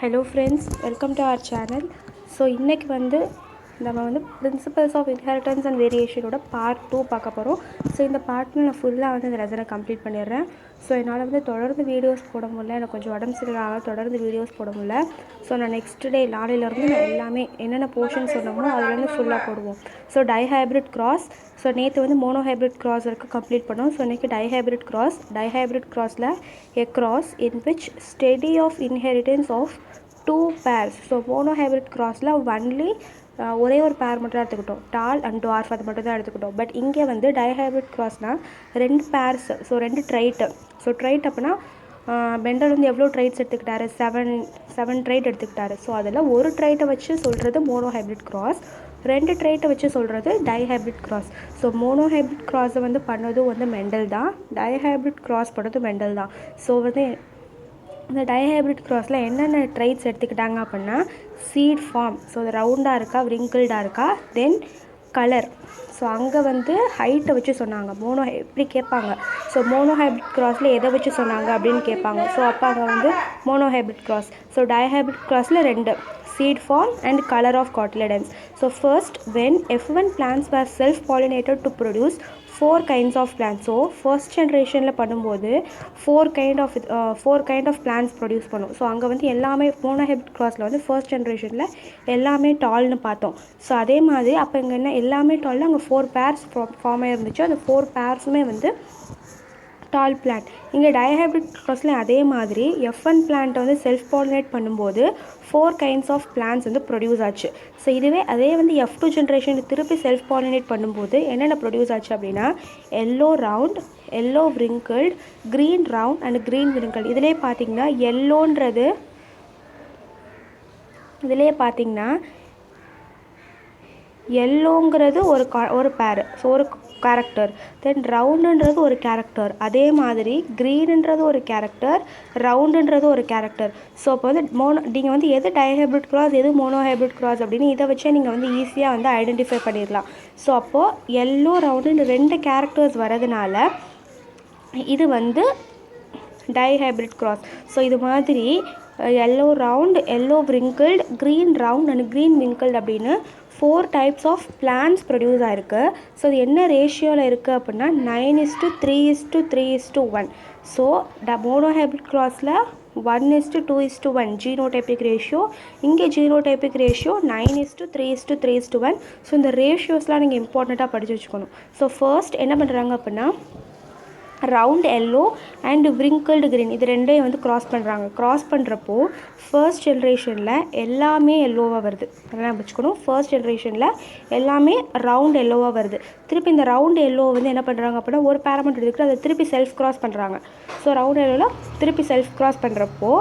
Hello friends, welcome to our channel. So இன்னைக்கு நம்ம Principles of Inheritance and Variation ஓட part 2 பார்க்க போகிறோம். ஸோ இந்த பார்ட்டில் நான் ஃபுல்லாக இந்த லெசனை கம்ப்ளீட் பண்ணிடுறேன். ஸோ என்னால் தொடர்ந்து வீடியோஸ் போட முடியல, எனக்கு கொஞ்சம் உடம்பு சரியில்லாத தொடர்ந்து வீடியோஸ் போட முடியல. ஸோ நான் நெக்ஸ்ட் டே நாளையிலேருந்து நான் எல்லாமே என்னென்ன போர்ஷன் சொன்னோமோ அதுலேருந்து ஃபுல்லாக போடுவோம். ஸோ டைஹைப்ரிட் கிராஸ், ஸோ நேற்று மோனோஹைப்ரிட் கிராஸ் வரைக்கும் கம்ப்ளீட் பண்ணோம். ஸோ இன்றைக்கி டைஹைப்ரிட் கிராஸில் a cross in which steady of inheritance of two pairs. So monohybrid கிராஸில் ஒன்லி ஒரே ஒரு பேர் மட்டும் தான் எடுத்துக்கிட்டோம், டால் அண்ட் டுவார்ஃப் அது மட்டும் தான் எடுத்துக்கிட்டோம். பட் இங்கே டைஹைப்ரிட் கிராஸ்னால் ரெண்டு பேர்ஸ், ஸோ ரெண்டு ட்ரைட்டு. ஸோ ட்ரைட் அப்படின்னா பெண்டல் எவ்வளோ ட்ரைட்ஸ் எடுத்துக்கிட்டாரு, செவன் ட்ரைட் எடுத்துக்கிட்டாரு. ஸோ அதில் ஒரு ட்ரைட்டை வச்சு சொல்கிறது மோனோஹைப்ரிட் கிராஸ், ரெண்டு ட்ரைட்டை வச்சு சொல்கிறது டைஹைப்ரிட் கிராஸ். ஸோ மோனோஹைப்ரிட் கிராஸை பண்ணதும் மெண்டல் தான், டைஹைப்ரிட் கிராஸ் பண்ணது மெண்டல் தான். ஸோ இந்த டைஹைப்ரிட் கிராஸில் என்னென்ன ட்ரைட்ஸ் எடுத்துக்கிட்டாங்க அப்படின்னா சீட் ஃபார்ம், ஸோ அது ரவுண்டாக இருக்கா விரிங்கிள்டாக இருக்கா, தென் கலர். ஸோ அங்கே ஹைட்டை வச்சு சொன்னாங்க. எப்படி கேட்பாங்க, ஸோ மோனோஹைப்ரிட் கிராஸில் எதை வச்சு சொன்னாங்க அப்படின்னு கேட்பாங்க. ஸோ அப்போ அங்கே மோனோஹைப்ரிட் கிராஸ். ஸோ டைஹைப்ரிட் கிராஸில் ரெண்டு, seed form and color of cotyledons. So first, when F1 plants were self-pollinated to produce 4 kinds of plants. So first generationல பண்ணும்போது 4 kind of plants produce பண்ணும். ஸோ அங்கே எல்லாமே மோனோஹைப்ரிட் கிராஸில் first ஜென்ரேஷனில் எல்லாமே டால்னு பார்த்தோம். ஸோ அதே மாதிரி அப்போ இங்கே என்ன எல்லாமே டால்னு அங்கே 4 பேர்ஸ் ஃபார்ம் ஆகிருந்துச்சு. அந்த 4 பேர்ஸுமே டால் பிளான்ட். இங்கே டைஹைப்ரிட் கிராஸில் அதே மாதிரி F1 பிளான்ட்டை செல்ஃப் பாலினேட் பண்ணும்போது 4 kinds ஆஃப் பிளான்ட்ஸ் ப்ரொடியூஸ் ஆச்சு. ஸோ இதுவே அதே F2 ஜென்ரேஷன் திருப்பி செல்ஃப் பாலினேட் பண்ணும்போது என்னென்ன ப்ரொடியூஸ் ஆச்சு அப்படின்னா yellow round, yellow wrinkled, green round and green wrinkled. இதிலே பார்த்தீங்கன்னா எல்லோங்கிறது ஒரு பேர், ஸோ ஒரு கேரக்டர், தென் ரவுண்டுன்றது ஒரு கேரக்டர், அதே மாதிரி க்ரீனுன்றது ஒரு கேரக்டர், ரவுண்டுன்றது ஒரு கேரக்டர். ஸோ அப்போ நீங்கள் எது டைஹைப்ரிட் கிராஸ் எது மோனோஹைப்ரிட் கிராஸ் அப்படின்னு இதை வச்சே நீங்கள் ஈஸியாக ஐடென்டிஃபை பண்ணிடலாம். ஸோ அப்போது எல்லோ ரவுண்டு ரெண்டு கேரக்டர்ஸ் வரதுனால இது டைஹைப்ரிட் கிராஸ். ஸோ இது மாதிரி yellow round, yellow wrinkled, green round and green wrinkled அப்படின்னு 4 டைப்ஸ் ஆஃப் பிளான்ட்ஸ் ப்ரொடியூஸ் ஆகிருக்கு. ஸோ அது என்ன ரேஷியோவில் இருக்குது அப்படின்னா 9:3:3:1. ஸோ மோனோஹைப்ரிட் கிராஸில் 1:2:1 ஜீனோடைபிக் ரேஷியோ, இங்கே ஜீனோடைபிக் ரேஷியோ 9:3:3:1. ஸோ இந்த ரேஷியோஸ்லாம் நீங்கள் இம்பார்ட்டண்ட்டாக படித்து வச்சுக்கணும். ஸோ ஃபர்ஸ்ட் என்ன பண்ணுறாங்க அப்படின்னா ரவுண்ட் எல்லோ அண்ட் விரிங்கிள்டு க்ரீன் இது ரெண்டையும் கிராஸ் பண்ணுறாங்க. கிராஸ் பண்ணுறப்போ ஃபர்ஸ்ட் ஜென்ரேஷனில் எல்லாமே எல்லோவாக வருது. அதெல்லாம் வச்சுக்கணும். ஃபர்ஸ்ட் ஜென்ரேஷனில் எல்லாமே ரவுண்ட் எல்லோவாக வருது. திருப்பி இந்த ரவுண்ட் எல்லோ என்ன பண்ணுறாங்க அப்படின்னா ஒரு பேரமெண்ட் எடுத்துக்கிட்டு அதை திருப்பி செல்ஃப் கிராஸ் பண்ணுறாங்க. ஸோ ரவுண்ட் எல்லோவில் திருப்பி செல்ஃப் கிராஸ் பண்ணுறப்போ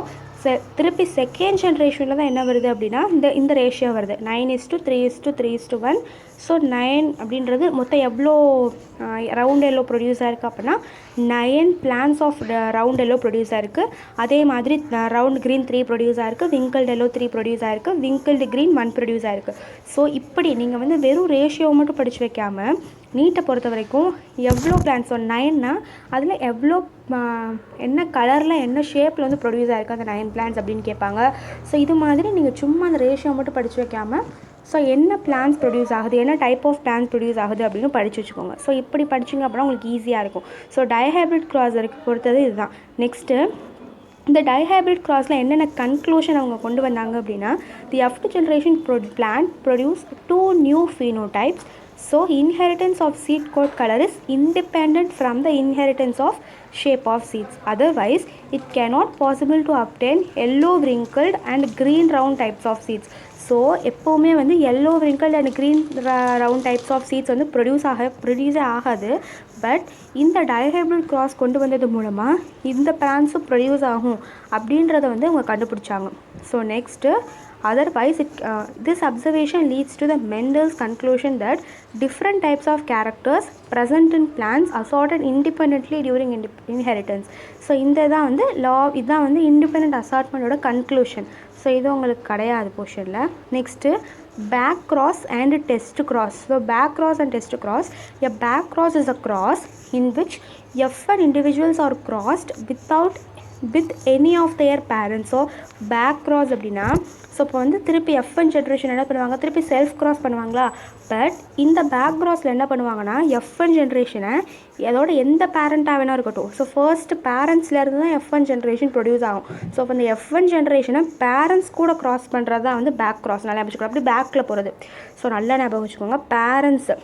திருப்பி செகண்ட் ஜென்ரேஷனில் தான் என்ன வருது அப்படின்னா இந்த ரேஷியோ வருது 9:3:3:1. ஸோ 9 அப்படின்றது மொத்தம் எவ்வளோ ரவுண்ட் எல்லோ ப்ரொடியூஸ் ஆகிருக்கு அப்படின்னா 9 plants of round yellow produce ஆகிருக்கு. அதே மாதிரி ரவுண்ட் க்ரீன் 3 ப்ரொடியூஸ் ஆகிருக்கு, விங்கிள்டு எல்லோ 3 ப்ரொடியூஸ் ஆகிருக்கு, விங்கிள்டு க்ரீன் 1 ப்ரொடியூஸ் ஆகிருக்கு. ஸோ இப்படி நீங்கள் வெறும் ரேஷியோவை மட்டும் படித்து வைக்காமல் நீட்டை பொறுத்த வரைக்கும் எவ்வளோ பிளான்ஸ் 9னா அதில் எவ்வளோ என்ன கலரில் என்ன ஷேப்பில் ப்ரொடியூஸ் ஆகிருக்கு அந்த 9 பிளான்ஸ் அப்படின்னு கேட்பாங்க. ஸோ இது மாதிரி நீங்கள் சும்மா அந்த ரேஷியோ மட்டும் படித்து வைக்காமல் ஸோ என்ன பிளான்ஸ் ப்ரொடியூஸ் ஆகுது, என்ன டைப் ஆஃப் பிளான்ஸ் ப்ரொடியூஸ் ஆகுது அப்படின்னு படித்து வச்சுக்கோங்க. ஸோ இப்படி படிச்சிங்க அப்படின்னா உங்களுக்கு ஈஸியாக இருக்கும். ஸோ டைஹைப்ரிட் கிராஸ் வரைக்கும் பொறுத்தது இதுதான். நெக்ஸ்ட்டு இந்த டைஹைப்ரிட் கிராஸில் என்னென்ன கன்க்ளூஷன் அவங்க கொண்டு வந்தாங்க அப்படின்னா தி F2 generation plant produce 2 new phenotypes. So inheritance of seed coat color is independent from the inheritance of shape of seeds. Otherwise it cannot possible to obtain yellow wrinkled and green round types of seeds. So எப்போவுமே yellow wrinkled and green round types of seeds ப்ரொடியூஸே ஆகாது. But இந்த dihybrid cross கொண்டு வந்தது மூலமாக இந்த பிளான்ஸும் produce ஆகும் அப்படின்றத அவங்க கண்டுபிடிச்சாங்க. So next otherwise this observation leads to the Mendel's conclusion that different types of characters present in plants assorted independently during inheritance. So இந்த தான் இதுதான் இண்டிபெண்ட் அசார்ட்மெண்ட்டோட கன்க்ளூஷன். ஸோ இது உங்களுக்கு கிடையாது போர்ஷனில். Next back cross and test cross. So back cross and test cross. A back cross is a cross in which F1 individuals are crossed without with any of their parents. So back cross அப்படின்னா so இப்போ வந்து திருப்பி F1 generation என்ன பண்ணுவாங்க, திருப்பி self cross பண்ணுவாங்களா. But இந்த back க்ராஸில் என்ன பண்ணுவாங்கன்னா F1 ஜென்ரேஷனை அதோட எந்த பேரண்ட்டாக வேணா இருக்கட்டும், ஸோ ஃபர்ஸ்ட் பேரண்ட்ஸ்லேருந்து தான் F1 ஜென்ரேஷன் ப்ரொடியூஸ் ஆகும். ஸோ இப்போ இந்த F1 ஜென்ரேஷனை பேரண்ட்ஸ் கூட க்ராஸ் பண்ணுறது தான் வந்து பேக் க்ராஸ். நல்லா ஞாபகம் அப்படி பேக்கில் போகிறது. ஸோ நல்லா ஞாபகம் வச்சுக்கோங்க. பேரண்ட்ஸு,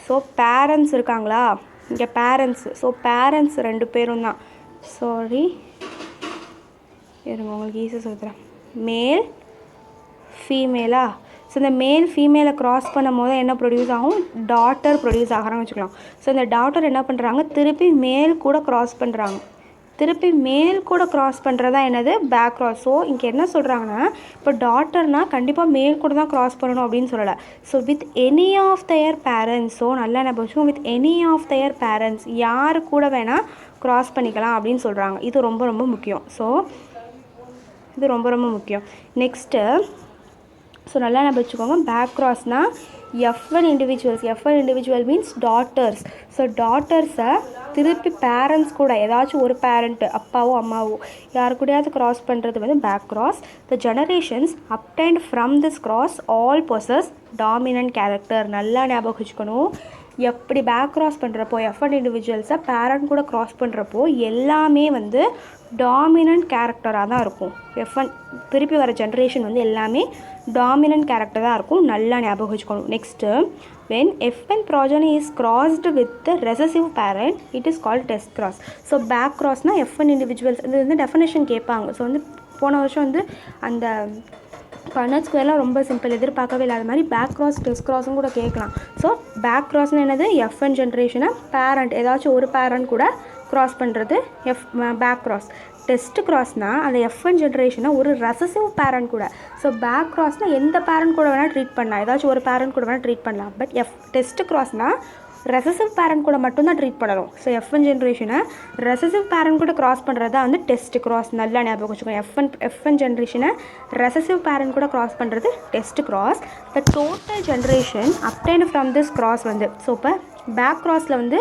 ஸோ பேரண்ட்ஸ் இருக்காங்களா இங்கே பேரண்ட்ஸு, ஸோ பேரண்ட்ஸ் 2 பேரும் தான். சாரி இருங்க உங்களுக்கு ஈஸியாக சொல்லுறேன். மேல் ஃபீமேலா. ஸோ இந்த மேல் ஃபீமேலை க்ராஸ் பண்ணும் போது என்ன ப்ரொடியூஸ் ஆகும், டாட்டர் ப்ரொடியூஸ் ஆகிறான்னு வச்சுக்கலாம். ஸோ இந்த டாட்டர் என்ன பண்ணுறாங்க, திருப்பி மேல் கூட க்ராஸ் பண்ணுறாங்க. திருப்பி மேல் கூட க்ராஸ் பண்ணுறதா என்னது, பேக் க்ராஸ். ஸோ இங்கே என்ன சொல்கிறாங்கன்னா, இப்போ டாட்டர்னால் கண்டிப்பாக மேல் கூட தான் க்ராஸ் பண்ணணும் அப்படின்னு சொல்லலை. So with any of their parents. So நல்லா என்ன வச்சுக்கோங்க, with any of their parents, யார் கூட வேணால் க்ராஸ் பண்ணிக்கலாம் அப்படின்னு சொல்கிறாங்க. இது ரொம்ப ரொம்ப முக்கியம். ஸோ இது ரொம்ப ரொம்ப முக்கியம். நெக்ஸ்ட்டு ஸோ நல்லா என்ன வச்சுக்கோங்க, பேக் க்ராஸ்னால் F1 individuals. F1 individual means daughters. So டாட்டர்ஸை திருப்பி பேரண்ட்ஸ் கூட ஏதாச்சும் ஒரு பேரண்ட்டு, அப்பாவோ அம்மாவோ யார் கூடயாவது க்ராஸ் பண்ணுறது வந்து back cross. The generations obtained from this cross all possess dominant character. நல்லா ஞாபகம் வச்சுக்கணும். எப்படி பேக் க்ராஸ் பண்ணுறப்போ F1 இண்டிவிஜுவல்ஸை பேரண்ட் கூட க்ராஸ் பண்ணுறப்போ எல்லாமே வந்து டாமினன்ட் கேரக்டராக தான் இருக்கும். F1 திருப்பி வர ஜென்ரேஷன் வந்து எல்லாமே டாமினன்ட் கேரக்டர் தான் இருக்கும். நல்லா ஞாபகம் வச்சுக்கணும். Next when F1 progeny is crossed with the recessive parent, it is called test cross. So back க்ராஸ்னால் F1 இண்டிவிஜுவல்ஸ் இது வந்து டெஃபினேஷன் கேட்பாங்க. ஸோ வந்து போன வருஷம் வந்து அந்த பண்ணட் ஸ்கொயர்லாம் ரொம்ப சிம்பிள், எதிர்பார்க்கவே இல்லாத மாதிரி பேக் க்ராஸ் டெஸ்ட் க்ராஸும் கூட கேட்கலாம். ஸோ பேக் க்ராஸ்னு என்னது, F1 ஜென்ரேஷனை பேரண்ட் ஏதாச்சும் ஒரு பேரண்ட் கூட க்ராஸ் பண்ணுறது பேக் க்ராஸ். டெஸ்ட் க்ராஸ்னால் அந்த F1 ஜென்ரேஷனை ஒரு ரெசசிவ் பேரண்ட் கூட. ஸோ பேக் க்ராஸ்னால் எந்த பேரண்ட் கூட வேணால் ட்ரீட் பண்ணலாம், ஏதாச்சும் ஒரு பேரண்ட் கூட வேணால் ட்ரீட் பண்ணலாம். பட் டெஸ்ட் க்ராஸ்னால் ரெசசிவ் பேரண்ட் கூட மட்டும்தான் ட்ரீட் பண்ணணும். ஸோ F1 ஜென்ரேஷனை ரெசசிவ் பேரண்ட் கூட க்ராஸ் பண்ணுறது தான் வந்து டெஸ்ட் க்ராஸ். நல்லா ஞாபகம் வச்சுக்கோங்க. F1 ஜென்ரேஷனை ரெசசிவ் பேரண்ட் கூட க்ராஸ் பண்ணுறது test cross. The total generation obtained from this cross வந்து, ஸோ இப்போ பேக் க்ராஸில் வந்து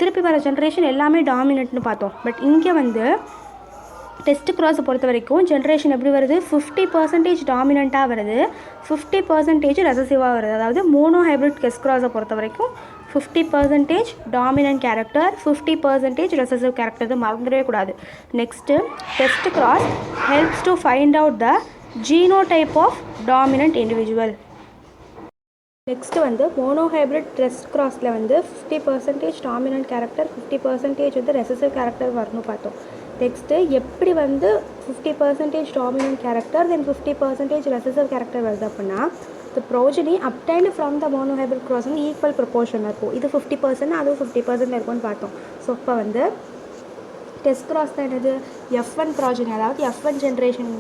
திருப்பி வர ஜென்ரேஷன் எல்லாமே டாமினன்ட்னு பார்த்தோம். பட் இங்கே வந்து டெஸ்ட் க்ராஸை பொறுத்த வரைக்கும் ஜென்ரேஷன் எப்படி வருது, 50% டாமினண்ட்டாக வருது, 50% ரெசசிவாக வருது. அதாவது மோனோ ஹைப்ரிட் டெஸ்ட் க்ராஸை பொறுத்த வரைக்கும் 50% டாமினன்ட் கேரக்டர், 50% ரெசசிவ் கேரக்டர். இது மறந்துடவே கூடாது. Next test cross helps to find out the genotype of dominant individual. Next வந்து மோனோ ஹைப்ரிட் டெஸ்ட் க்ராஸில் வந்து 50% டாமினன்ட் கேரக்டர், 50% வந்து ரெசசிவ் கேரக்டர் வரணும் பார்த்தோம். நெக்ஸ்ட்டு எப்படி வந்து 50% dominant character then 50% recessive character வருது அப்படின்னா, the progeny obtained from the monohybrid cross வந்து ஈக்குவல் ப்ரொபோர்ஷன் இருக்கும். இது 50% அதுவும் 50% இருக்கும்னு பார்த்தோம். ஸோ இப்போ வந்து டெஸ்ட் க்ராஸ் தான் என்னது, F1 ப்ராஜனி, அதாவது F1 ஜென்ரேஷன்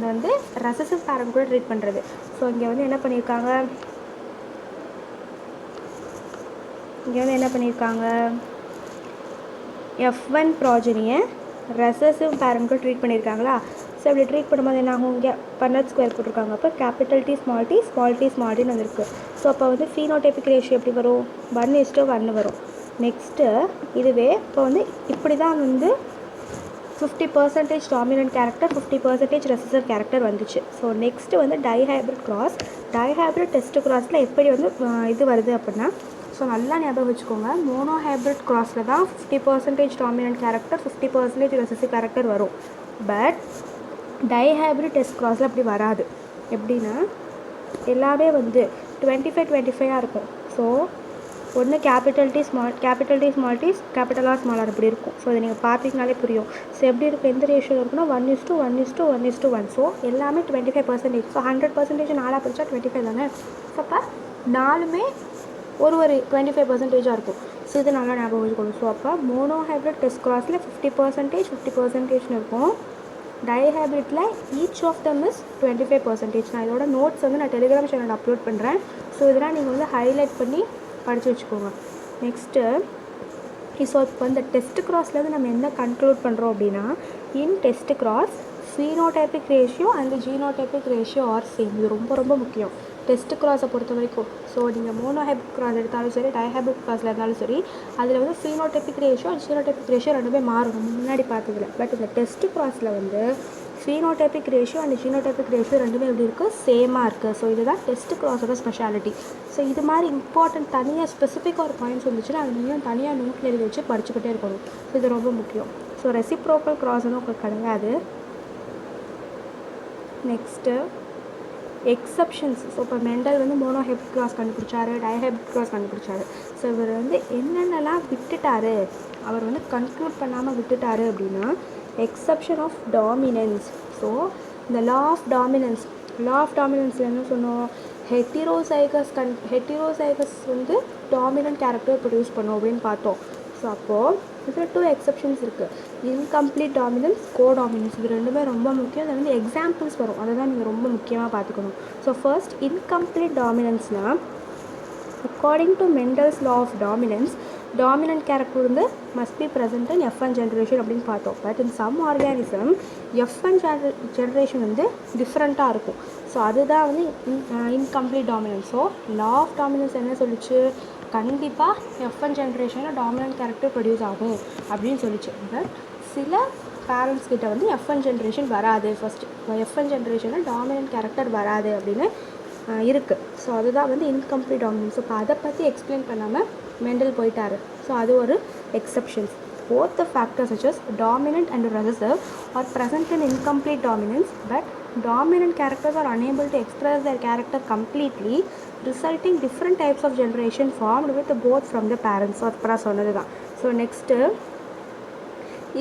வந்து ரெசசிவ் பேரண்ட் கூட ட்ரீட் பண்ணுறது. ஸோ இங்கே வந்து என்ன பண்ணியிருக்காங்க, F1 ப்ராஜனியை ரெசசிவ் பேரண்ட் கூட ட்ரீட் பண்ணியிருக்காங்களா. ஸோ அப்படி ட்ரீட் பண்ணும்போது என்ன ஆகும், இங்கே பண்ணட் ஸ்கொயர் போட்டிருக்காங்க. அப்போ capital T small t small t small டின்னு வந்துருக்கு. ஸோ அப்போ வந்து ஃபீனோடைபிக் ரேஷியோ எப்படி வரும், 1:1 வரும். நெக்ஸ்ட்டு இதுவே இப்போ வந்து இப்படி தான் வந்து 50% டாமினன்ட் கேரக்டர், 50% ரெசசிவ் கேரக்டர் வந்துச்சு. ஸோ நெக்ஸ்ட்டு வந்து டைஹைப்ரிட் க்ராஸ். டைஹைப்ரிட் டெஸ்ட் க்ராஸில் எப்படி வந்து இது வருது அப்படின்னா, ஸோ நல்லா ஞாபகம் வச்சுக்கோங்க, மோனோ ஹைப்ரிட் க்ராஸில் தான் 50% டாமினன்ட் கேரக்டர், 50% ரெசசிவ் கேரக்டர் வரும். பட் டைஹைப்ரிட் டெஸ்ட் க்ராஸில் அப்படி வராது. எப்படின்னா எல்லாமே வந்து 25-25 இருக்கும். ஸோ ஒன்று capital D small D capital R small R இப்படி இருக்கும். ஸோ இதை நீங்கள் பார்த்தீங்கனாலே புரியும். ஸோ எப்படி இருக்கும், எந்த ரேஷியோ இருக்குன்னா 1:1:1:1. ஸோ எல்லாமே 25%. ஸோ 100% 4 பிரிச்சா 25 தானே. ஸோ அப்போ 4மே ஒரு 25%ஆக இருக்கும். ஸோ இது நல்லா ஞாபகம் வச்சுக்கணும். ஸோ அப்போ மோனோ ஹைப்ரிட் டெஸ்ட் க்ராஸில் 50% இருக்கும். டைஹைப்ரிட்டில் ஈச் ஆஃப் தம் இஸ் 25%. நான் இதோட நோட்ஸ் வந்து நான் டெலிகிராம் சேனலில் அப்லோட் பண்ணுறேன். ஸோ இதெல்லாம் நீங்கள் வந்து ஹைலைட் பண்ணி படித்து வச்சுக்கோங்க. நெக்ஸ்ட்டு ஸோ இப்போ இந்த டெஸ்ட் க்ராஸ்லேருந்து நம்ம என்ன கன்க்ளூட் பண்ணுறோம் அப்படின்னா, in test cross phenotypic ratio and genotypic ratio R same. இது ரொம்ப ரொம்ப முக்கியம். டெஸ்ட் கிராஸை பொறுத்த வரைக்கும். ஸோ நீங்கள் மோனோஹைபிரிட் கிராஸ் எடுத்தாலும் சரி, டைஹைபிரிட் கிராஸில் இருந்தாலும் சரி, அதில் வந்து ஃபீனோடைபிக் ரேஷியோ ஜீனோடைபிக் ரேஷியோ ரெண்டுமே மாறும் முன்னாடி பார்த்ததில்ல. பட் இந்த டெஸ்ட் கிராஸில் வந்து phenotypic ratio and genotypic ratio ரெண்டுமே எப்படி இருக்குது, சேமாக இருக்குது. ஸோ இதுதான் டெஸ்ட் கிராஸோட ஸ்பெஷாலிட்டி. ஸோ இது மாதிரி இம்பார்ட்டன்ட் தனியாக ஸ்பெசிஃபிக்காக ஒரு பாயிண்ட்ஸ் வந்துச்சுன்னா அது நீங்கள் தனியாக நோட்டில் எழுதி வச்சு படிச்சுக்கிட்டே இருக்கணும். ஸோ இது ரொம்ப முக்கியம். ஸோ ரெசிப்ரோக்கல் கிராஸ்னு உங்களுக்கு கிடையாது. Next exceptions. ஸோ இப்போ மெண்டல் வந்து மோனோஹைபிரிட் கிராஸ் கண்டுபிடிச்சாரு, டைஹைபிரிட் கிராஸ் கண்டுபிடிச்சாரு. ஸோ இவர் வந்து என்னென்னலாம் விட்டுட்டாரு, அவர் வந்து கன்க்ளூட் பண்ணாமல் விட்டுட்டாரு அப்படின்னா எக்ஸப்ஷன் ஆஃப் டாமினன்ஸ். ஸோ இந்த லா ஆஃப் டாமினன்ஸில் என்ன சொன்னோம், ஹெட்டிரோசைகஸ் வந்து டாமினன்ட் கேரக்டர் ப்ரொடியூஸ் பண்ணோம் அப்படின்னு பார்த்தோம். ஸோ அப்போது இதில் 2 எக்ஸப்ஷன்ஸ் இருக்குது, இன்கம்ப்ளீட் டாமினன்ஸ், கோடாமினன்ஸ். இது ரெண்டுமே ரொம்ப முக்கியம். அது வந்து எக்ஸாம்பிள்ஸ் வரும், அதை தான் நீங்கள் ரொம்ப முக்கியமாக பார்த்துக்கணும். ஸோ ஃபர்ஸ்ட் இன்கம்ப்ளீட் டாமினன்ஸ்னால் according to Mendel's law of dominance, dominant character வந்து must be present in F1 generation அப்படின்னு பார்த்தோம். But in some organism F1 generation வந்து டிஃப்ரெண்ட்டாக இருக்கும். ஸோ அதுதான் வந்து incomplete dominance. So law of dominance என்ன சொல்லிச்சு, கண்டிப்பாக F1 ஜென்ரேஷனில் டாமினன்ட் கேரக்டர் ப்ரொடியூஸ் ஆகும் அப்படின்னு சொல்லிச்சு. பட் சில பேரண்ட்ஸ் கிட்ட வந்து F1 ஜென்ரேஷன் வராது, ஃபஸ்ட்டு F1 ஜென்ரேஷனில் டாமினன்ட் கேரக்டர் வராது அப்படின்னு இருக்குது. ஸோ அதுதான் வந்து இன்கம்ப்ளீட் டாமினன்ஸ். இப்போ அதை பற்றி எக்ஸ்பிளைன் பண்ணாமல் மெண்டல் போயிட்டார். ஸோ அது ஒரு exceptions. Both the factors such as dominant and recessive are present in incomplete dominance, but dominant characters are unable to express their character completely, resulting different types of generation formed with both from the parents. So அப்புறம் சொன்னது தான். So next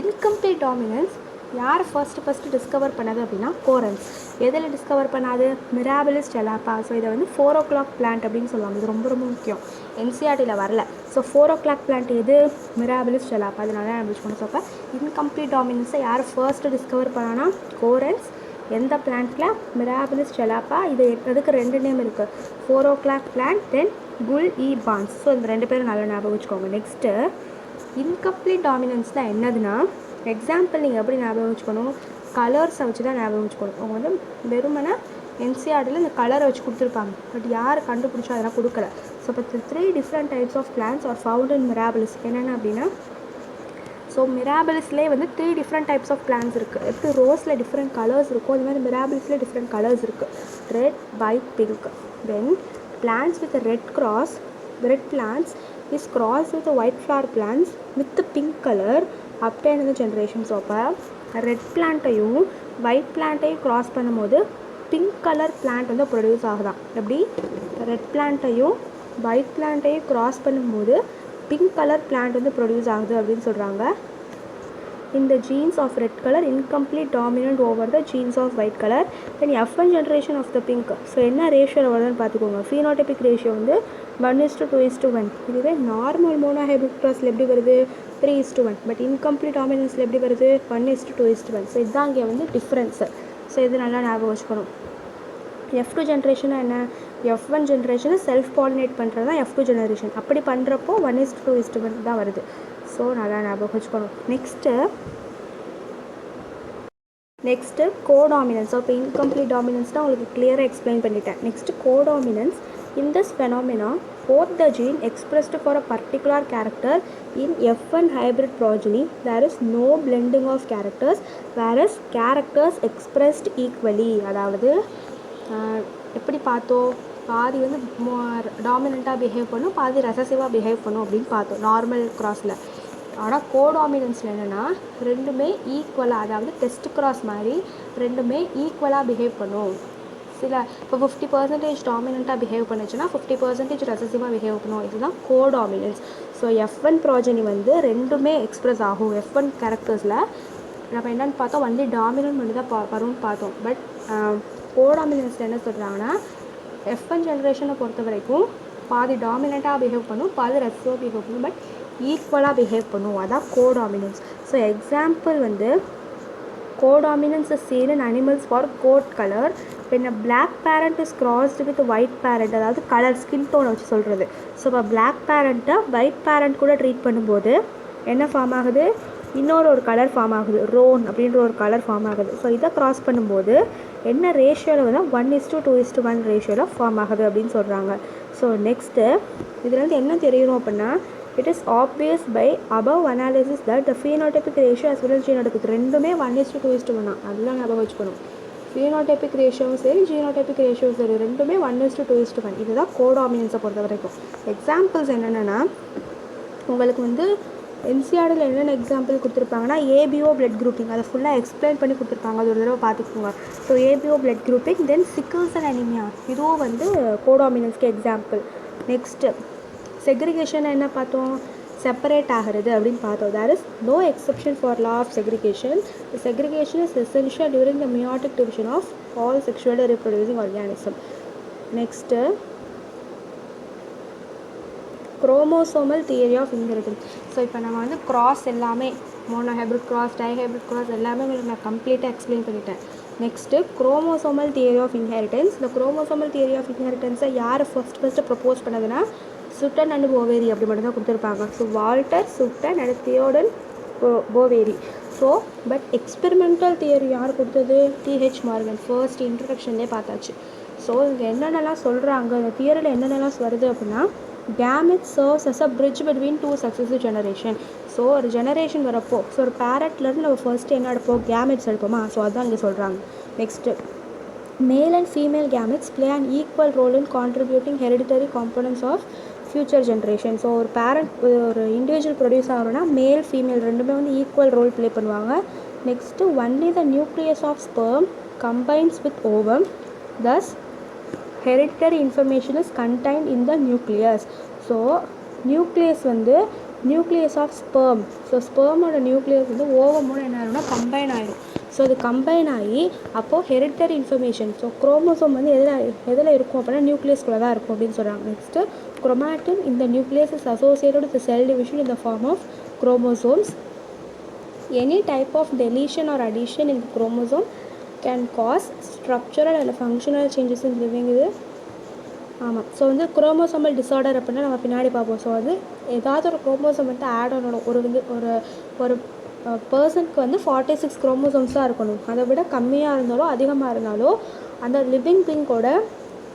incomplete dominance யார் first discover பண்ணது அப்படின்னா கோரன்ஸ். எதில் discover பண்ணாது, mirabilis ஜெலாப்பா. So இதை வந்து 4 o'clock பிளான்ட் அப்படின்னு சொல்லுவாங்க. இது ரொம்ப ரொம்ப முக்கியம், என்சிஆர்டியில் வரல. ஸோ 4 o'clock பிளான்ட் எது, மிராபிலிஸ் ஜெலாப்பா. அதனால ஆரம்பிச்சுக்கணும். ஸோ அப்போ இன்கம்ப்ளீட் டாமினன்ஸை யார் ஃபர்ஸ்ட்டு டிஸ்கவர் பண்ணானா கோரன்ஸ். எந்த பிளான்ட்டில், மிராபிலிஸ் ஜெலாப்பா. இது அதுக்கு 2 நேம் இருக்குது, 4 o'clock பிளான்ட், தென் குல் இ பான்ஸ். ஸோ இந்த 2 பேரும் நல்லா ஞாபகம் வச்சுக்கோங்க. நெக்ஸ்ட்டு இன்கம்ப்ளீட் டாமினன்ஸ்னால் என்னதுன்னா, எக்ஸாம்பிள் நீங்கள் எப்படி ஞாபகம் வச்சுக்கணும், கலர்ஸை வச்சு தான் ஞாபகம் வச்சுக்கணும். அவங்க வந்து வெறுமனே என்சிஆர்டியில் இந்த கலரை வச்சு கொடுத்துருப்பாங்க, பட் யார் கண்டுபிடிச்சா அதெல்லாம் கொடுக்கல. ஸோ இப்போ 3 different types of plants are found in mirabilis. என்னென்ன அப்படின்னா, ஸோ மிராபிலிஸ்லேயே வந்து 3 different types of plants இருக்குது. எப்படி ரோஸில் டிஃப்ரெண்ட் கலர்ஸ் இருக்கும், அது மாதிரி மிராபிலிஸ்லேயே டிஃப்ரெண்ட் கலர்ஸ் இருக்குது, red, white, pink. Then plants with a red plants is crossed with the white flower plants with the pink color obtained in the generation. So அப்போ red பிளான்ட்டையும் white பிளான்ட்டையும் cross பண்ணும்போது pink colour plant வந்து produce ஆகுதான். எப்படி, red பிளான்ட்டையும் white பிளான்ட்டையும் cross பண்ணும்போது pink colour plant வந்து produce ஆகுது அப்படின்னு சொல்கிறாங்க. In the genes of red color, incomplete dominant over the genes of white color. Then F1 generation of the pink. So என்ன ரேஷியோவில் வருதுன்னு பார்த்துக்கோங்க. ஃபீனோடைபிக் ரேஷியோ வந்து 1:2:1. இதுவே நார்மல் மோனோஹைபிரிட் கிராஸில் எப்படி வருது, 3:1. பட் இன்கம்ப்ளீட் டாமினன்ஸில் எப்படி வருது, 1:2:1. ஸோ இதுதான் இங்கே வந்து டிஃப்ரென்ஸு. ஸோ இது நல்லா ஞாபகம் வச்சுக்கணும். F2 ஜென்ரேஷனாக என்ன, F1 ஜென்ரேஷனை செல்ஃப் பாலினேட் பண்ணுறது தான் F2 ஜெனரேஷன். அப்படி பண்ணுறப்போ 1:2:1 தான் வருது. ஸோ நல்லா ஞாபகம் வச்சுக்கணும். Next codominance. இப்போ இன்கம்ப்ளீட் டாமினன்ஸ் தான் உங்களுக்கு கிளியராக எக்ஸ்பிளைன் பண்ணிட்டேன். Next codominance. In this phenomenon, both the gene expressed for a particular character in F1 hybrid progeny, there is no blending of characters, whereas characters expressed equally. அதாவது எப்படி பார்த்தோம், பாதி வந்து டாமினண்ட்டாக பிஹேவ் பண்ணும், பாதி ரெசசிவாக பிஹேவ் பண்ணும் அப்படின்னு பார்த்தோம் நார்மல் கிராஸில். ஆனால் கோடாமினன்ஸில் என்னென்னா ரெண்டுமே ஈக்குவலாக, அதாவது டெஸ்ட் கிராஸ் மாதிரி ரெண்டுமே ஈக்குவலாக பிஹேவ் பண்ணும். சில இப்போ 50% டாமினண்ட்டாக பிஹேவ் பண்ணுச்சுன்னா 50% ரெசசிவாக பிஹேவ் பண்ணும். இதுதான் கோடாமினன்ஸ். ஸோ F1 ப்ராஜனி வந்து ரெண்டுமே எக்ஸ்ப்ரெஸ் ஆகும். F1 கேரக்டர்ஸில் நம்ம என்னென்னு பார்த்தோம், ஒன்லி டாமினன்ட் மட்டும் தான் வரும்னு பார்த்தோம். பட் கோடாமினன்ஸில் என்ன சொல்கிறாங்கன்னா F1 ஜென்ரேஷனை பொறுத்த வரைக்கும் பாதி டாமினண்ட்டாக பிஹேவ் பண்ணும், பாதி ரெசசிவாக பிஹேவ் பண்ணும், பட் ஈக்குவலாக பிஹேவ் பண்ணும். அதான் கோடாமினன்ஸ். ஸோ எக்ஸாம்பிள் வந்து codominance is seen in animals for goat color when a black parent is crossed with a white parent. அதாவது கலர் ஸ்கின் டோனை வச்சு சொல்கிறது. ஸோ இப்போ பிளாக் பேரண்ட்டை ஒயிட் பேரண்ட் கூட ட்ரீட் பண்ணும்போது என்ன ஃபார்ம் ஆகுது, இன்னொரு ஒரு கலர் ஃபார்ம் ஆகுது, ரோன் அப்படின்ற ஒரு கலர் ஃபார்ம் ஆகுது. ஸோ இதை க்ராஸ் பண்ணும்போது என்ன ரேஷியோவில் வந்து 1:2:1 ரேஷியோவில் ஃபார்ம் ஆகுது அப்படின்னு சொல்கிறாங்க. ஸோ நெக்ஸ்ட்டு இதுலேருந்து என்ன தெரியணும் அப்படின்னா, it is obvious by above analysis that the phenotypic ratio as well as genotypic ரெண்டுமே 1:2:1 தான். அதெல்லாம் ஞாபகம் வச்சுக்கணும். phenotypic ரேஷியோவும் சரி genotypic ரேஷியோவும் சரி ரெண்டுமே 1:2:1. இதுதான் கோடாமினன்ஸை பொறுத்த வரைக்கும். எக்ஸாம்பிள்ஸ் என்னென்னா, உங்களுக்கு வந்து என்சிஆர்டில் என்னென்ன எக்ஸாம்பிள் கொடுத்துருப்பாங்கன்னா, ஏபிஓ பிளட் குரூப்பிங் அதை ஃபுல்லாக எக்ஸ்பிளைன் பண்ணி கொடுத்துருப்பாங்க. அது ஒரு தடவை பார்த்துக்கோங்க. ஸோ ஏபிஓ பிளட் குரூப்பிங், தென் சிக்கிள் செல் அனிமியா, இதுவும் வந்து கோடாமினன்ஸ்க்கு எக்ஸாம்பிள். நெக்ஸ்ட்டு செக்ரிகேஷன் என்ன பார்த்தோம், செப்பரேட் ஆகிறது அப்படின்னு பார்த்தோம். There is no exception for law of segregation. Segregation is essential during the meiotic division of all sexually reproducing organism. Next chromosomal theory of inheritance. So இப்போ நம்ம வந்து கிராஸ் எல்லாமே monohybrid cross, dihybrid cross எல்லாமே உங்களுக்கு நான் கம்ப்ளீட்டாக explain பண்ணிட்டேன். Next chromosomal theory of inheritance. இந்த குரோமோசோமல் தியரி ஆஃப் இன்ஹெரிட்டன்ஸை யார் ஃபஸ்ட்டு ப்ரப்போஸ் பண்ணதுன்னா சுட்டன் அண்ட் போவேரி அப்படி மட்டும் தான் கொடுத்துருப்பாங்க. So Walter Sutton and Theodor Boveri. So but experimental theory யார் கொடுத்தது, டிஹெச் மார்கன். ஃபர்ஸ்ட் இன்ட்ரடக்ஷன்லேயே பார்த்தாச்சு. ஸோ இங்கே என்னென்னலாம் சொல்கிறாங்க, இந்த தியரியில் என்னென்னலாம் வருது அப்படின்னா, gamete serves as a bridge between two successive generation. So ஒரு ஜெனரேஷன் வரப்போ, ஸோ ஒரு பேரட்லேருந்து நம்ம ஃபர்ஸ்ட்டு என்ன எடுப்போம், கேமெட்ஸ் எடுப்போமா. ஸோ அதுதான் இங்கே சொல்கிறாங்க. Next male and female gametes play an equal role in contributing hereditary components of future generation. So ஒரு பேரண்ட் ஒரு இண்டிவிஜுவல் ப்ரொடியூஸ் ஆகணும்னா மேல் ஃபீமேல் ரெண்டுமே வந்து ஈக்குவல் ரோல் ப்ளே பண்ணுவாங்க. Next only the nucleus of sperm combines with ovum, thus hereditary information is contained in the nucleus. So nucleus வந்து nucleus of sperm. So ஸ்பெர்மோட nucleus வந்து ஓவமோட என்ன ஆயிரும்னா கம்பைன் ஆயிரும். ஸோ இது கம்பைன் ஆகி அப்போது ஹெரிடிட்டரி இன்ஃபர்மேஷன், ஸோ குரோமோசோம் வந்து எதில் இருக்கும் அப்படின்னா நியூக்ளியஸ்குள்ளே தான் இருக்கும் அப்படின்னு சொல்கிறாங்க. நெக்ஸ்ட்டு குரோமாட்டின் இந்த nucleus is associated with cell division in the form of chromosomes. Any type of deletion or addition in chromosome can cause structural and functional changes in living. இது ஆமாம். ஸோ வந்து குரோமோசோமல் டிஸார்டர் அப்படின்னா நம்ம பின்னாடி பார்ப்போம். So வந்து ஏதாவது ஒரு குரோமோசோம் வந்து ஆட் ஆகணும். ஒரு பர்சனுக்கு வந்து 46 குரோமோசோம்ஸ் தான் இருக்கணும். அதை விட கம்மியாக இருந்தாலோ அதிகமாக இருந்தாலோ அந்த லிவிங் திங்கோட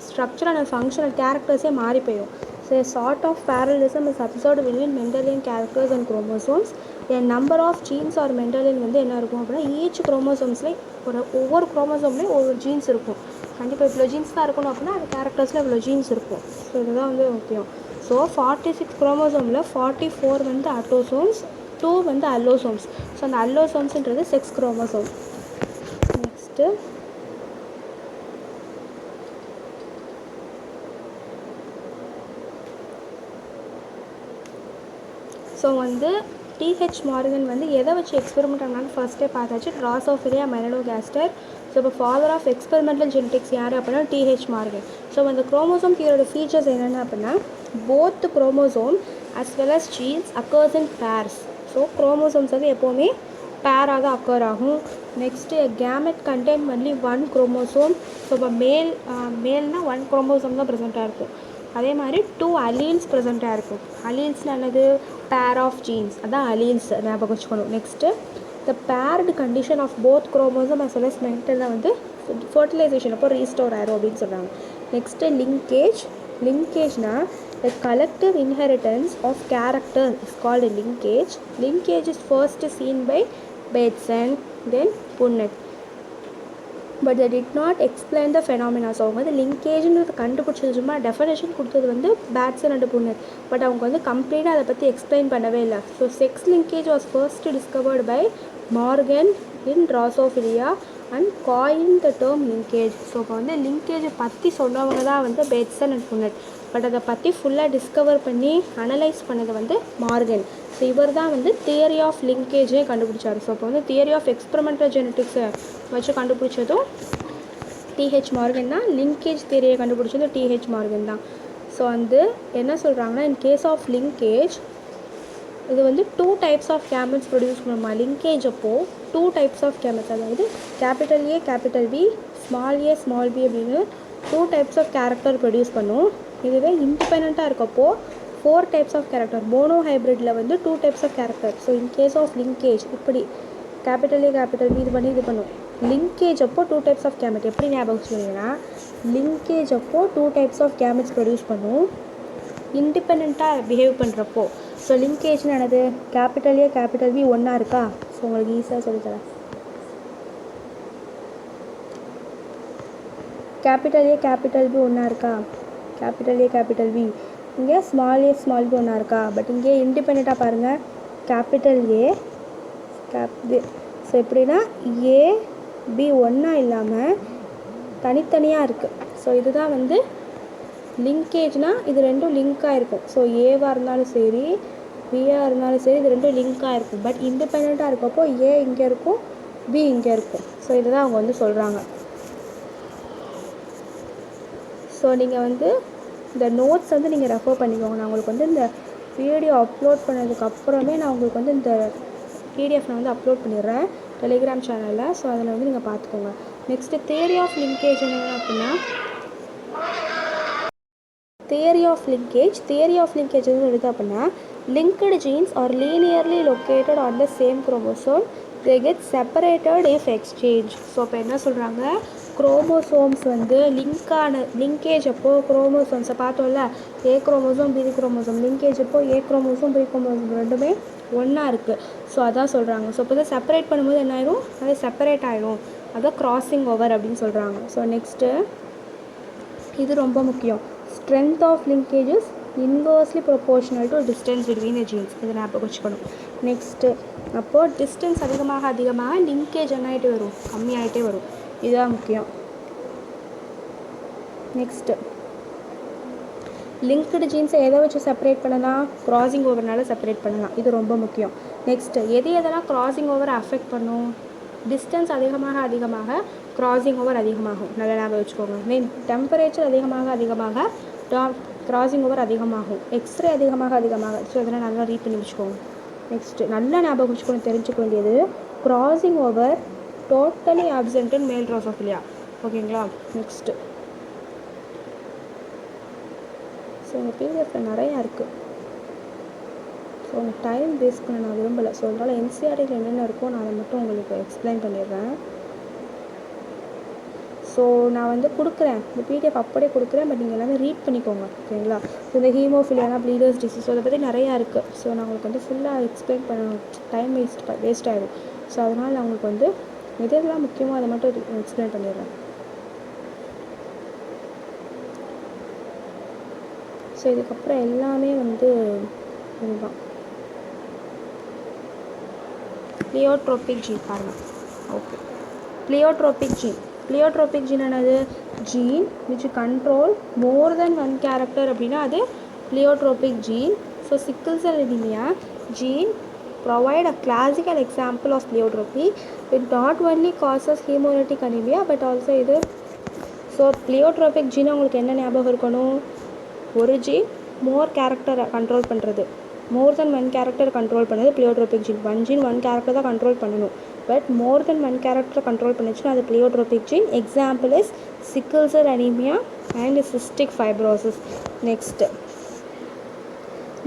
ஸ்ட்ரக்சர் அண்ட் ஃபங்க்ஷனல் கேரக்டர்ஸே மாறி போயிடும். So sort of parallelism is observed between Mendelian characters and chromosomes. A number of genes or Mendelian வந்து என்ன இருக்கும் அப்படின்னா, ஈச் குரோமோசோம்ஸ்லேயும் ஒவ்வொரு குரோமோசோம்லேயும் ஒவ்வொரு ஜீன்ஸ் இருக்கும். கண்டிப்பாக இவ்வளோ ஜீன்ஸ் தான் இருக்கணும் அப்படின்னா அது கேரக்டர்ஸில் இவ்வளோ ஜீன்ஸ் இருக்கும். ஸோ இதுதான் வந்து முக்கியம். ஸோ 46 குரோமோசோமில் 44 வந்து ஆட்டோசோம்ஸ், 2 வந்து அல்லோசோம்ஸ். ஸோ அந்த அல்லோசோம்ஸ்ன்றது செக்ஸ் குரோமோசோம். நெக்ஸ்ட்டு ஸோ வந்து டிஹெச் மார்கன் வந்து எதை வச்சு எக்ஸ்பெரிமெண்ட் பண்ணான்னு ஃபர்ஸ்ட்டே பார்த்தாச்சு, ட்ராசோஃபிலியா மெலனோகாஸ்டர். ஸோ இப்போ ஃபாதர் ஆஃப் எக்ஸ்பெரிமெண்டல் ஜெனடிக்ஸ் யார் அப்படின்னா டிஹெச் மார்கன். ஸோ அந்த குரோமோசோம் தியரியோட ஃபீச்சர்ஸ் என்னென்ன அப்படின்னா, both chromosome as well as genes occurs in pairs. So chromosomes வந்து எப்போவுமே பேராக தான் அக்கர் ஆகும். Next gamete contain only 1 chromosome. So இப்போ மேல்னால் 1 குரோமோசோம் தான் ப்ரெசென்ட்டாக இருக்கும். அதே மாதிரி 2 அலீல்ஸ் ப்ரெசென்ட்டாக இருக்கும். அலீல்ஸ்னால் என்னது, பேர் ஆஃப் ஜீன்ஸ், அதான் அலீல்ஸ் ஞாபகம் வச்சுக்கணும். Next the paired condition of both chromosome as well as மென்டலில் வந்து ஃபர்டிலைசேஷன் அப்போ ரீஸ்டோர் ஆயிரும் அப்படின்னு சொல்கிறாங்க. நெக்ஸ்ட்டு லிங்கேஜ்னால் the collective inheritance of character is called a linkage. Linkage is first seen by Bateson, then Punnett, but they did not explain the phenomena. So அவங்க வந்து லிங்கேஜ்ன்றது கண்டுபிடிச்சது சும்மா டெஃபினேஷன் கொடுத்தது வந்து பேட்சன் அண்ட் புன்னெட், பட் அவங்க வந்து கம்ப்ளீட்டாக அதை பற்றி எக்ஸ்பிளைன் பண்ணவே இல்லை. So sex linkage was first discovered by Morgan in Drosophila and coined the term linkage. So இப்போ வந்து லிங்கேஜை பற்றி சொன்னவங்க தான் வந்து பேட்சன் அண்ட் புன்னெட், பட் அதை பற்றி ஃபுல்லாக டிஸ்கவர் பண்ணி அனலைஸ் பண்ணது வந்து மார்கன். ஸோ இவர் தான் வந்து தியரி ஆஃப் லிங்கேஜே கண்டுபிடிச்சார். ஸோ இப்போ வந்து தியரி ஆஃப் எக்ஸ்பெரிமெண்டல் ஜெனடிக்ஸை வச்சு கண்டுபிடிச்சதும் டிஹெச் மார்கன் தான். லிங்கேஜ் தியரியை கண்டுபிடிச்சதும் டிஹெச் மார்கன் தான். ஸோ வந்து என்ன சொல்கிறாங்கன்னா, இன் கேஸ் ஆஃப் லிங்கேஜ் இது வந்து 2 டைப்ஸ் ஆஃப் கேமெட்ஸ் ப்ரொடியூஸ் பண்ணுமா. லிங்கேஜ் அப்போது 2 டைப்ஸ் ஆஃப் கேமெட்ஸ், அதாவது capital A capital B, small A small B அப்படின்னு 2 டைப்ஸ் ஆஃப் கேரக்டர் ப்ரொடியூஸ் பண்ணும். இதுவே இண்டிபெண்ட்டாக இருக்கப்போ 4 டைப்ஸ் ஆஃப் கேரக்டர். மோனோ ஹைப்ரிட்டில் வந்து 2 types of character. So in case of linkage இப்படி கேபிட்டல் ஏ கேபிட்டல் பி இது பண்ணி இது பண்ணும். லிங்கேஜ் அப்போ 2 டைப்ஸ் ஆஃப் கேமெட் எப்படி ஞாபகம் வச்சுக்கிங்கன்னா, லிங்கேஜ் அப்போ 2 டைப்ஸ் ஆஃப் கேமெட்ஸ் ப்ரொடியூஸ் பண்ணும் இண்டிபெண்ட்டாக பிஹேவ் பண்ணுறப்போ. ஸோ லிங்கேஜ்னு என்னது, கேபிட்டல் ஏ கேபிட்டல் பி ஒன்றா இருக்கா. ஸோ உங்களுக்கு ஈஸியாக சொல்லித்தரேன். கேபிட்டல் ஏ கேபிட்டல் பி ஒன்றா இருக்கா, கேபிட்டல் ஏ கேபிட்டல் பி. இங்கே ஸ்மால் ஏ ஸ்மால் பி ஒன்றா இருக்கா. பட் இங்கே இண்டிபெண்ட்டாக பாருங்கள், கேபிட்டல் ஏ ஸோ எப்படின்னா ஏ பி ஒன்றா இல்லாமல் தனித்தனியாக இருக்குது. ஸோ இதுதான் வந்து லிங்கேஜ்னால் இது ரெண்டும் லிங்காக இருக்கும். ஸோ ஏவாக இருந்தாலும் சரி பியாக இருந்தாலும் சரி இது ரெண்டும் லிங்காக இருக்கும். பட் இண்டிபெண்ட்டாக இருக்கப்போ ஏ இங்கே இருக்கும், பி இங்கே இருக்கும். ஸோ இதுதான் அவங்க வந்து சொல்கிறாங்க. ஸோ நீங்கள் வந்து இந்த நோட்ஸ் வந்து நீங்கள் ரெஃபர் பண்ணிக்கோங்க. நான் உங்களுக்கு வந்து இந்த வீடியோ அப்லோட் பண்ணதுக்கப்புறமே நான் உங்களுக்கு வந்து இந்த பிடிஎஃப் நான் வந்து அப்லோட் பண்ணிடுறேன் டெலிகிராம் சேனலில். ஸோ அதில் வந்து நீங்கள் பார்த்துக்கோங்க. நெக்ஸ்ட்டு தியரி ஆஃப் லிங்கேஜ் என்ன அப்படின்னா, தியரி ஆஃப் லிங்கேஜ் எதுவும் எடுத்து அப்படின்னா, linked genes are linearly located on the same chromosome. They get separated if exchanged. So இப்போ என்ன சொல்கிறாங்க, குரோமோசோம்ஸ் வந்து லிங்கேஜ் அப்போ குரோமோசோம்ஸை பார்த்தோம்ல, ஏ குரோமோசோம் பி குரோமோசோம். லிங்கேஜ் அப்போ ஏ குரோமோசோம் பி குரோமோசோம் ரெண்டுமே ஒன்றா இருக்குது. ஸோ அதான் சொல்கிறாங்க. ஸோ இப்போ தான் செப்பரேட் பண்ணும்போது என்ன ஆயிடும், அது செப்பரேட் ஆகிடும். அதான் கிராசிங் ஓவர் அப்படின்னு சொல்கிறாங்க. ஸோ நெக்ஸ்ட்டு இது ரொம்ப முக்கியம், strength of linkage is inversely proportional to distance between the genes. இதை ஞாபகம் வச்சுக்கணும். நெக்ஸ்ட்டு அப்போது டிஸ்டன்ஸ் அதிகமாக லிங்கேஜ் என்ன ஆகிட்டே வரும், கம்மியாகிட்டே வரும். இதுதான் முக்கியம். நெக்ஸ்ட்டு லிங்க்டு ஜீன்ஸை எதை வச்சு செப்பரேட் பண்ணலாம், கிராசிங் ஓவர்னால செப்பரேட் பண்ணலாம். இது ரொம்ப முக்கியம். நெக்ஸ்ட்டு எதெல்லாம் கிராசிங் ஓவரை அஃபெக்ட் பண்ணும், டிஸ்டன்ஸ் அதிகமாக கிராசிங் ஓவர் அதிகமாகும். நல்லா ஞாபகம் வச்சுக்கோங்க. மீன் டெம்பரேச்சர் அதிகமாக கிராசிங் ஓவர் அதிகமாகும். எக்ஸ்ரே அதிகமாக. ஸோ அதெல்லாம் நல்லா ரீட் பண்ணி வச்சுக்கோங்க. நெக்ஸ்ட்டு நல்லா ஞாபகம் வச்சுக்கணும், தெரிஞ்சுக்க வேண்டியது, கிராசிங் ஓவர் டோட்டலி ஆப்சென்ட் இன் மேல் ட்ரோசோஃபிலியா. ஓகேங்களா. நெக்ஸ்ட்டு ஸோ இந்த பிடிஎஃப்பில் நிறையா இருக்குது. ஸோ உங்களுக்கு டைம் வேஸ்ட் பண்ண நான் விரும்பலை. ஸோ அதனால் என்சிஆர்டியில் என்னென்ன இருக்கோ நான் அதை மட்டும் உங்களுக்கு எக்ஸ்பிளைன் பண்ணிடுறேன். ஸோ நான் வந்து கொடுக்குறேன், இந்த பிடிஎஃப் அப்படியே கொடுக்குறேன். பட் நீங்கள் எல்லாமே ரீட் பண்ணிக்கோங்க. ஓகேங்களா. ஸோ இந்த ஹீமோஃபிலியானா ப்ளீடர்ஸ் டிசீஸ் அதை பற்றி நிறையா இருக்குது. ஸோ நான் உங்களுக்கு வந்து ஃபுல்லாக எக்ஸ்பிளைன் பண்ணணும், டைம் வேஸ்ட் ஆகிடும். ஸோ அதனால் நான் உங்களுக்கு வந்து எதெல்லாம் முக்கியமாக அதை மட்டும் எக்ஸ்பிளைன் பண்ணிடுறேன். ஸோ இதுக்கப்புறம் எல்லாமே வந்து இதுதான் ப்ளியோட்ரோபிக் ஜீன் பாருங்கள். ஓகே, ப்ளியோட்ரோபிக் ஜீன் என்னது, gene which control more then one character அப்படின்னா அது pleiotropic gene. So sickle cell anaemia gene provide a classical example of pleiotropy. It not only causes hemolytic anemia but also இது. So ப்ளியோட்ரோபிக் gene உங்களுக்கு என்ன ஞாபகம் இருக்கணும், ஒரு gene மோர் கேரக்டரை control பண்ணுறது, மோர் தென் ஒன் கேரக்டர் கண்ட்ரோல் பண்ணது pleiotropic gene. One gene one character தான் கண்ட்ரோல் பண்ணணும். But more then one character control பண்ணிச்சுன்னா அது pleiotropic gene. Example is sickle cell anaemia and cystic fibrosis. Next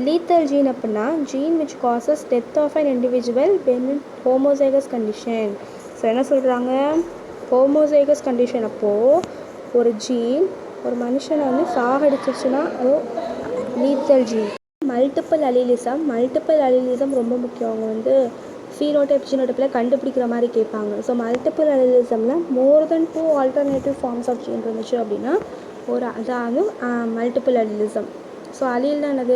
lethal gene அப்படின்னா gene which causes death of an individual when in homozygous condition. So என்ன சொல்கிறாங்க, homozygous condition அப்போது ஒரு gene ஒரு மனுஷனை வந்து சாகடிச்சிச்சுன்னா அது lethal gene. மல்டிபிள் அலிலிசம் ரொம்ப முக்கியம். அவங்க வந்து ஃபீனோடைப் ஜீனோடைப்பில் கண்டுபிடிக்கிற மாதிரி கேட்பாங்க. ஸோ மல்டிபிள் அலிலிசமில் more than 2 alternative forms of gene இருந்துச்சு அப்படின்னா ஒரு அதாவது மல்டிபிள் அலிலிசம். ஸோ அலீல்னா என்னது,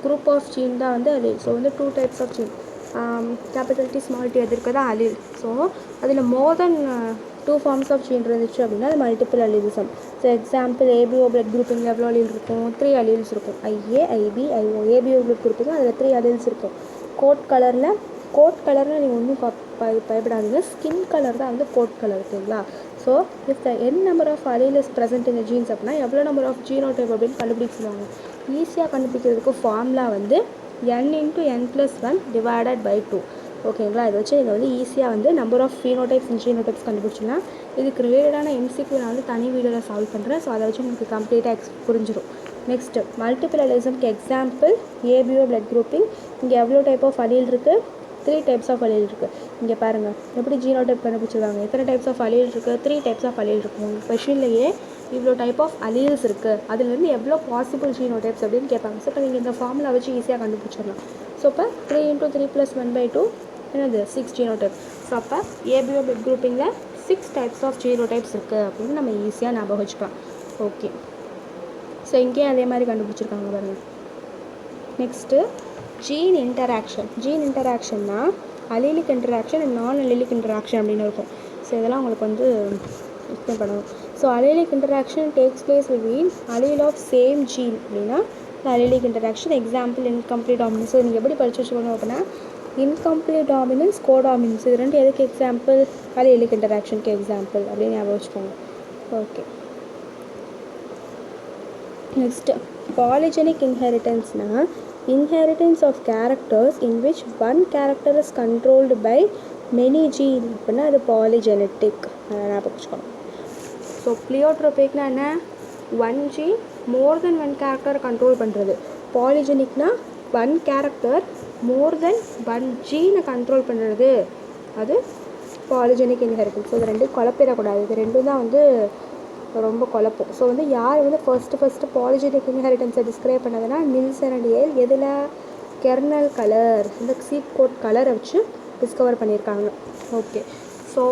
குரூப் ஆஃப் ஜீன் தான் வந்து அலீல். ஸோ வந்து 2 types of gene, capital D small T எது இருக்கிறதா அலீல். ஸோ அதில் more than 2 forms of gene இருந்துச்சு அப்படின்னா அது multiple allelism. So example ABO blood குரூப்பிங்கில் எவ்வளோ அலீல் இருக்கும், 3 அலீல்ஸ் இருக்கும். IA IB IO ABO blood grouping அதில் 3 அலீல்ஸ் இருக்கும். கோட் கலரில் நீங்கள் ஒன்றும் பயப்படாதீங்க, ஸ்கின் கலர் தான் வந்து கோட் கலர். ஓகேங்களா. So if the n number of allele is present in genes அப்படின்னா எவ்வளோ நம்பர் ஆஃப் ஜீனோடைப் அப்படின்னு கண்டுபிடிச்சிடுவாங்க. ஈஸியாக கண்டுபிடிக்கிறதுக்கு ஃபார்முலா வந்து n × n+1 / 2. ஓகேங்களா. இதை வச்சு நீங்கள் வந்து ஈஸியாக வந்து நம்பர் ஆஃப் ஃபீனோடைப்ஸ் அண்ட் ஜீனோடைப்ஸ் கண்டுபிடிச்சிங்கன்னா இதுக்கு ரிலேட்டடான எம்சிக்யூ நான் வந்து தனி வீடியோவில் சால்வ் பண்ணுறேன். ஸோ அதை வச்சு உங்களுக்கு கம்ப்ளீட்டாக புரிஞ்சிடும். நெக்ஸ்ட்டு மல்டிபிள் அலிசம்க்கு எக்ஸாம்பிள் ஏபிஓ பிளட் குரூப்பிங். இங்கே எவ்வளோ டைப் ஆஃப் அலீல் இருக்குது? 3 டைப்ஸ் ஆஃப் அலீல் இருக்குது. இங்கே பாருங்கள் எப்படி ஜீனோடைப் கண்டுபிடிச்சிருக்காங்க. எத்தனை டைப்ஸ் ஆஃப் அலீல் இருக்குது? 3 டைப்ஸ் ஆஃப் அலீல் இருக்குது. உங்கள் கொஷின்லேயே இவ்வளோ டைப் ஆஃப் அலீல்ஸ் இருக்குது, அதுலேருந்து எவ்வளோ பாசிபிள் ஜீனோடைப்ஸ் அப்படின்னு கேட்பாங்க. ஸோ இப்போ நீங்கள் இந்த ஃபார்முலா வச்சு ஈஸியாக கண்டுபிடிச்சிடலாம். ஸோ இப்போ 3 × 3 + 1/2 என்னது 6 ஜீனோடைப். ஸோ அப்போ ABO blood குரூப்பிங்கில் 6 types of genotypes இருக்குது அப்படின்னு நம்ம ஈஸியாக ஞாபகம் வச்சுக்கலாம். ஓகே, ஸோ இங்கேயும் அதே மாதிரி கண்டுபிடிச்சிருக்காங்க பாருங்கள். Next gene interaction. ஜீன் இன்டராக்ஷன்னா allelic interaction and non allelic interaction அப்படின்னு இருக்கும். ஸோ இதெல்லாம் உங்களுக்கு வந்து எக்ஸ்பிளைன் பண்ணணும். So allelic interaction takes place between allele of same gene அப்படின்னா allelic interaction. Example incomplete dominance. நீங்கள் எப்படி படிச்சு வச்சுக்கணும் அப்படின்னா இன்கம்ப்ளீட் டாமினன்ஸ், கோடாமினன்ஸ் இது ரெண்டு எதுக்கு எக்ஸாம்பிள்? அலீலிக் இன்டராக்ஷனுக்கு எக்ஸாம்பிள் அப்படின்னு ஞாபகம் வச்சுக்கோங்க. ஓகே, நெக்ஸ்ட்டு பாலிஜெனிக் இன்ஹெரிட்டன்ஸ்னால் inheritance of characters in which one character is controlled by many genes அப்படின்னா அது பாலிஜெனட்டிக். ஞாபகம் வச்சுக்கணும். ஸோ ப்ளியோட்ரோபிக்னா என்ன? 1 gene more than 1 character control பண்ணுறது. பாலிஜெனிக்னா 1 character more than 1 gene control பண்ணுறது, அது பாலிஜெனிக் இன்ஹெரிட்டன்ஸ். ஸோ இது ரெண்டும் குழப்பிடக்கூடாது. இது ரெண்டும் தான் வந்து ரொம்ப குழப்பம். ஸோ வந்து யார் வந்து first polygenic இன்ஹெரிட்டன்ஸை describe பண்ணதுன்னா Nelson and ஏல். எதில்? கெர்னல் கலர், இந்த சீட் கோட் கலரை வச்சு டிஸ்கவர் பண்ணியிருக்காங்க. ஓகே, ஸோ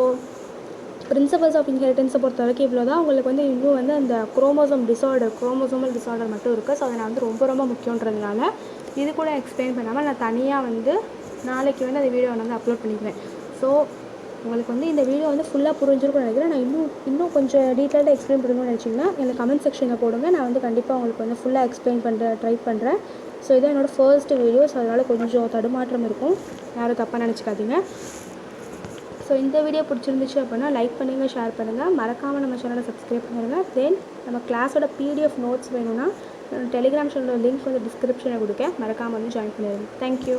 பிரின்சிபல்ஸ் ஆஃப் இன்ஹெரிட்டன்ஸை பொறுத்த வரைக்கும் இவ்வளோ தான். உங்களுக்கு வந்து இன்னும் வந்து அந்த குரோமோசோமல் டிஸார்டர் மட்டும் இருக்குது. ஸோ அதை நான் வந்து ரொம்ப முக்கியன்றதுனால இது கூட எக்ஸ்பிளைன் பண்ணாமல் நான் தனியாக வந்து நாளைக்கு வந்து அந்த வீடியோ வந்து அப்லோட் பண்ணிக்குவேன். ஸோ உங்களுக்கு வந்து இந்த வீடியோ வந்து ஃபுல்லாக புரிஞ்சிருக்கும்னு நினைக்கிறேன். நான் இன்னும் கொஞ்சம் டீட்டெயில்டாக எக்ஸ்பிளைன் பண்ணணும்னு நினச்சிங்கன்னா எனக்கு கமெண்ட் செக்ஷனில் போடுங்க. நான் வந்து கண்டிப்பாக உங்களுக்கு வந்து ஃபுல்லாக எக்ஸ்பிளைன் ட்ரை பண்ணுறேன். ஸோ இதான் என்னோடய ஃபர்ஸ்ட் வீடியோ. ஸோ அதனால் கொஞ்சம் தடுமாற்றம் இருக்கும், யாரும் தப்பாக நினச்சிக்காதீங்க. ஸோ இந்த வீடியோ பிடிச்சிருந்துச்சு அப்படின்னா லைக் பண்ணுங்கள், ஷேர் பண்ணுங்கள், மறக்காமல் நம்ம சேனலை சப்ஸ்கிரைப் பண்ணுங்கள். தென் நம்ம கிளாஸோட PDF நோட்ஸ் வேணும்னா டெலிகிராம் சேனலோட லிங்க் வந்து டிஸ்கிரிப்ஷனில் கொடுக்க மறக்காமல் வந்து ஜாயின் பண்ணிடுங்க. தேங்க்யூ.